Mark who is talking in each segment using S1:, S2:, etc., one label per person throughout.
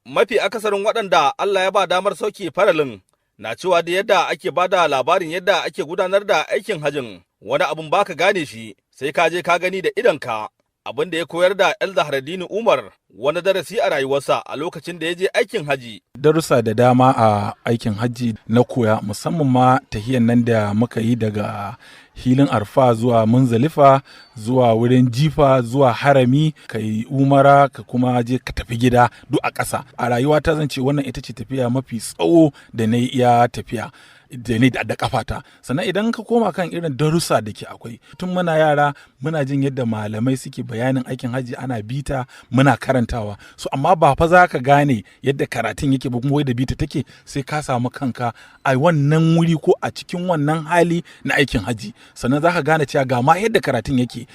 S1: Mafi akasarin waɗanda Allah ya ba damar sauke faralin na cewa da yadda ake ba da labarin yadda ake gudanar da aikin hajin wani abin baka gane shi sai ka je ka gani da idonka. Abin da ya koyar da El Zahraddini Umar wani darasi a rayuwarsa a lokacin da ya je aikin haji.
S2: Darussa da dama a aikin haji na koya, musamman ma tahiyan nan da muka yi daga hilin arfa zuwa munzalifa zuwa wurin jifa zuwa harami ka yi umara ka kuma je ka tafi gida duk a ƙasa. A rayuwa ta zan ce wannan ita ce tafiya mafi tsawo da na iya tafiya da ne da kafata. Sannan idan ka koma kan irin darussa da ke akwai, tun muna yara muna jin yadda malamai suke bayanin aikin haji, ana bita muna karantawa, so amma ba fa za ka gane yadda karatun yake ba kuma wai da bita take sai ka samu kanka a wannan wuri ko a cikin wannan hali na aikin haji, sannan za ka gane cewa ga ma yadda karatun yake.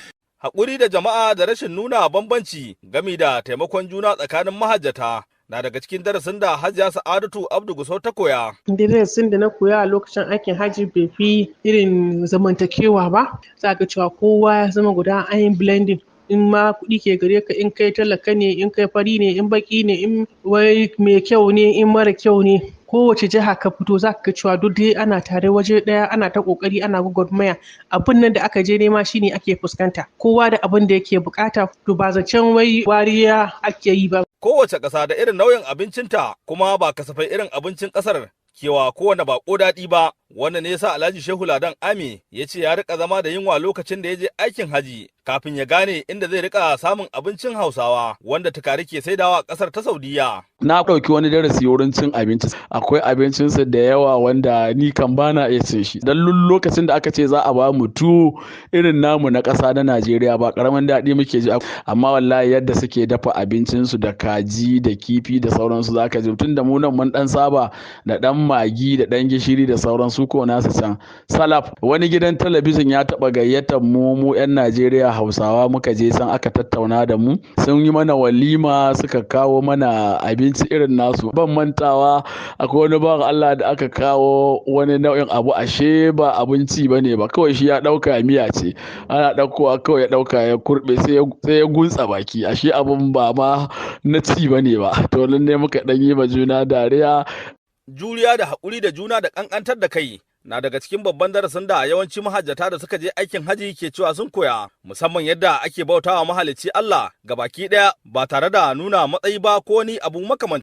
S1: Haƙuri da jama'a da rashin nuna bambanci gami da taimakon juna tsakanin mahajjata na daga cikin darasin da Hajiya Sa'adatu Abdu Gusau ta koya.
S3: Darasin da na koya a lokacin aikin haji bai fi irin zamantakewa ba. Za ka cewa kowa ya zama guda, an yi blending. In ma kuɗi ke gare ka, in kai talaka ne, in kai fari ne, in baki ne, in wai mai kyau ne, in mara kyau ne. Kowace jiha ka fito za ka cewa duk dai ana tare waje ɗaya, ana ta ƙoƙari, ana gwagwarmaya. Abin nan da aka je nema shine ake fuskanta. Kowa da abin da yake bukata, to ba zancen wai wariya ake yi ba.
S1: Kowace ƙasa da irin nauyin abincinta, kuma ba kasafai irin abincin ƙasar kewa kowane bako daɗi ba. Wannan ne yasa Alhaji Shehu Ladan Ami ya ce ya rika zama da yunwa lokacin da ya je aikin haji kafin ya gane inda zai rika samun abincin Hausawa wanda tukari ke saidawa a ƙasar ta Saudiya.
S4: Na ɗauki wani darasi wurin cin abinci. Akwai abincinsu da yawa wanda ni kan bana iya cin shi. Dan lokacin da aka ce za a ba mu tuwo irin namu na ƙasa na Najeriya ba ƙaramin daɗi muke ji. Amma wallahi yadda suke dafa abincinsu da kaji da kifi da sauransu zaka ji tun da mu nan mun ɗan saba da ɗan magi da ɗan gishiri da sauransu ko nasu can. Salaf wani gidan talabijin ya taɓa gayyatar mu 'yan Najeriya Hausawa muka je san aka tattauna da mu. Sun yi mana walima suka kawo mana abinci irin nasu. Ban mantawa akwai wani bawan Allah da aka kawo wani nau'in abu, ashe ba abinci bane ba, kawai shi ya dauka miya ce. Ana daukowa kawai ya dauka ya kurbe sai ya gunsa baki, ashe abun ba ma na ci bane ba. To nan ne muka dan yi ma juna dariya.
S1: Juriya da haƙuri da juna da ƙanƙantar da kai na daga cikin babban darasin da yawanci mahajjata da suka je aikin haji ke cewa sun koya, musamman yadda ake bautawa mahalicci Allah gabaki ɗaya ba tare da nuna matsayi ba ko wani abu makamanci.